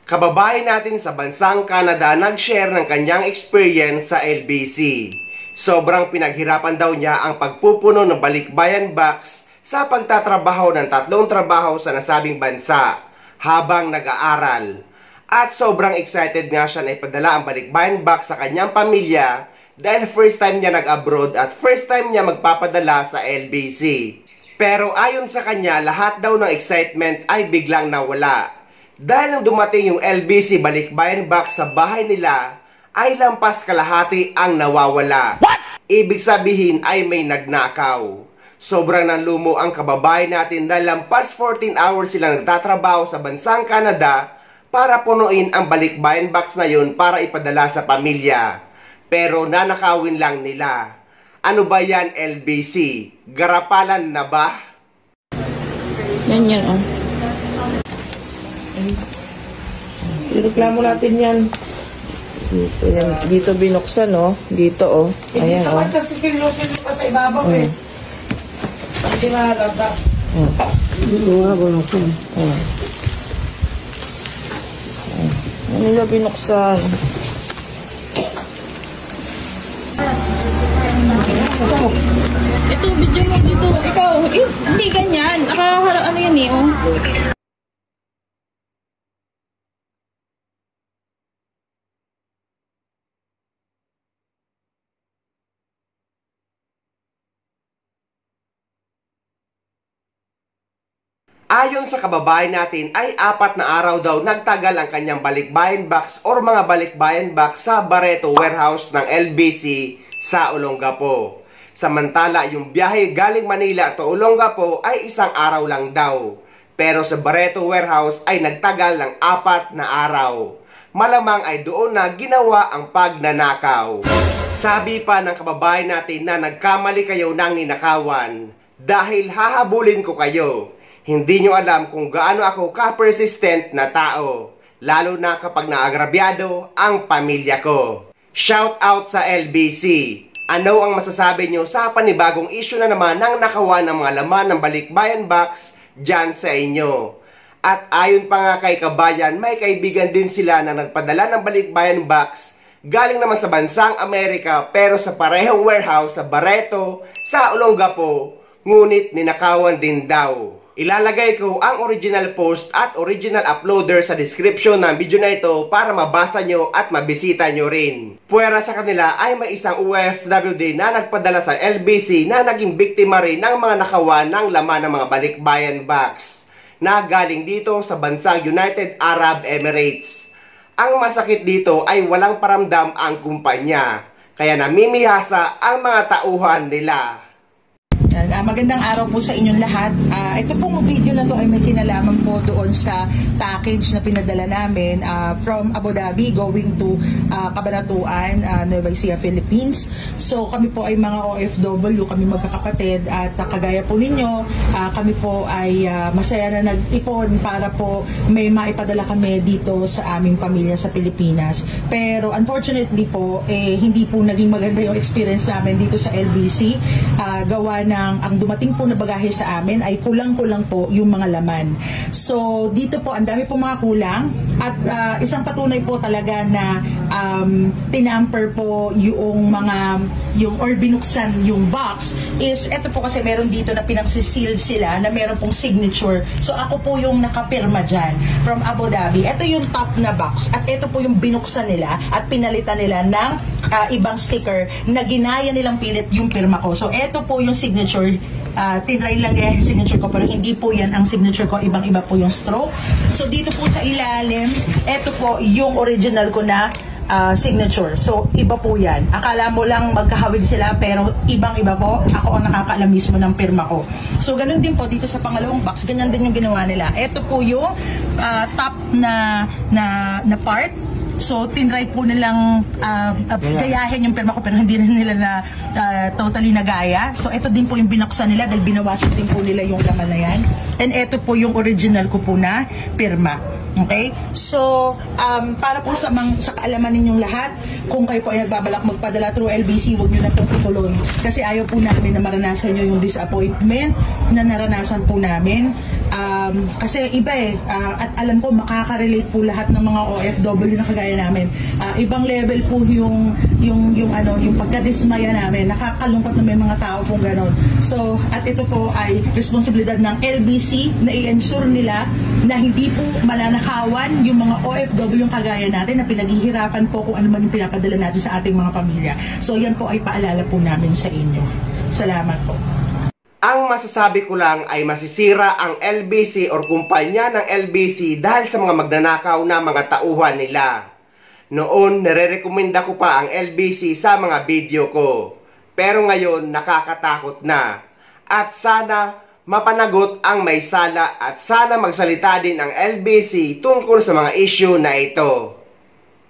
Kababayan natin sa bansang Canada nag-share ng kanyang experience sa LBC. Sobrang pinaghirapan daw niya ang pagpupuno ng balikbayan box sa pagtatrabaho ng 3 trabaho sa nasabing bansa habang nag-aaral. At sobrang excited nga siya na ipadala ang balikbayan box sa kanyang pamilya dahil first time niya nag-abroad at first time niya magpapadala sa LBC. Pero ayon sa kanya, lahat daw ng excitement ay biglang nawala. Dahil nung dumating yung LBC balikbayan box sa bahay nila, ay lampas kalahati ang nawawala. What? Ibig sabihin ay may nagnakaw. Sobrang nanlumo ang kababayan natin dahil lampas 14 hours silang nagtatrabaho sa bansang Canada para punuin ang balikbayan box na yun para ipadala sa pamilya. Pero nanakawin lang nila. Ano ba yan, LBC? Garapalan na ba? Yan yan, oh. Ireklamo natin yan. Dito, yan. Dito binuksan, oh. Dito, oh. Ayan, oh. Hindi kasi silo-silo pa sa ibabaw, eh. Hindi mahalata. Dito nga binuksan. Ano nila binuksan? Ito, video mo dito. Ikaw, hindi ganyan. Ano yan eh, oh. Ayon sa kababayan natin ay 4 na araw daw nagtagal ang kanyang balikbayan box or mga balikbayan box sa Barreto warehouse ng LBC sa Olongapo. Samantala yung biyahe galing Manila to Olongapo ay 1 araw lang daw. Pero sa Barreto warehouse ay nagtagal ng 4 na araw. Malamang ay doon na ginawa ang pagnanakaw. Sabi pa ng kababayan natin na nagkamali kayo ng ninakawan dahil hahabulin ko kayo. Hindi nyo alam kung gaano ako ka-persistent na tao, lalo na kapag naagrabyado ang pamilya ko. Shout out sa LBC! Ano ang masasabi nyo sa panibagong issue na naman ng nakawan ng mga laman ng balikbayan box dyan sa inyo? At ayon pa nga kay kabayan, may kaibigan din sila na nagpadala ng balikbayan box galing naman sa bansang Amerika pero sa parehong warehouse sa Barreto sa Olongapo, ngunit ninakawan din daw. Ilalagay ko ang original post at original uploader sa description ng video na ito para mabasa nyo at mabisita nyo rin. Puwera sa kanila ay may isang OFWD na nagpadala sa LBC na naging biktima rin ng mga nakawan ng laman ng mga balikbayan box na galing dito sa bansang United Arab Emirates. Ang masakit dito ay walang paramdam ang kumpanya, kaya namimihasa ang mga tauhan nila. Magandang araw po sa inyong lahat. Ito pong video na to ay may kinalaman po doon sa package na pinadala namin from Abu Dhabi going to Cabanatuan, Nueva Ecija, Philippines. So kami po ay mga OFW, kami magkakapatid at kagaya po ninyo, kami po ay masaya na nag-ipon para po may maipadala kami dito sa aming pamilya sa Pilipinas. Pero unfortunately po, hindi po naging maganda yung experience namin dito sa LBC. Gawa ng ang dumating po na bagahe sa amin ay kulang-kulang po yung mga laman. So dito po ang dami po mga kulang at isang patunay po talaga na tinamper po yung mga or binuksan yung box is eto po kasi meron dito na pinagsisealed sila na meron pong signature. So ako po yung nakapirma dyan from Abu Dhabi. Ito yung top na box at ito po yung binuksan nila at pinalitan nila ng ibang sticker na ginaya nilang pilit yung pirma ko. So eto po yung signature. Tinry lang yung signature ko pero hindi po yan ang signature ko, ibang-iba po yung stroke. So dito po sa ilalim, eto po yung original ko na signature. So iba po yan. Akala mo lang magkahawig sila pero ibang-iba po. Ako ang nakakaalam mismo ng pirma ko. So ganun din po dito sa pangalawang box, ganyan din yung ginawa nila. Eto po yung top na part. So, tinry po nilang gayahin yung pirma ko pero hindi na nila na totally nagaya. So, ito din po yung binuksan nila dahil binawasan din po nila yung laman na yan. And ito po yung original ko po na pirma. Okay? So, para po sa kaalaman ninyong lahat, kung kayo po ay nagbabalak magpadala through LBC, huwag nyo na pong ituloy. Kasi ayaw po namin na maranasan nyo yung disappointment na naranasan po namin. Kasi iba at alam ko makaka-relate po lahat ng mga OFW na kagaya namin. Ibang level po yung pagkadismaya namin. Nakakalungkot na may mga tao pong ganon. So, at ito po ay responsibilidad ng LBC na i-ensure nila na hindi po mananakawan yung mga OFW yung kagaya natin na pinaghihirapan po kung ano man yung pinapadala natin sa ating mga pamilya. So, yan po ay paalala po namin sa inyo. Salamat po. Ang masasabi ko lang ay masisira ang LBC or kumpanya ng LBC dahil sa mga magnanakaw na mga tauhan nila. Noon, nire-recommenda ko pa ang LBC sa mga video ko. Pero ngayon, nakakatakot na. At sana mapanagot ang may sala at sana magsalita din ang LBC tungkol sa mga issue na ito.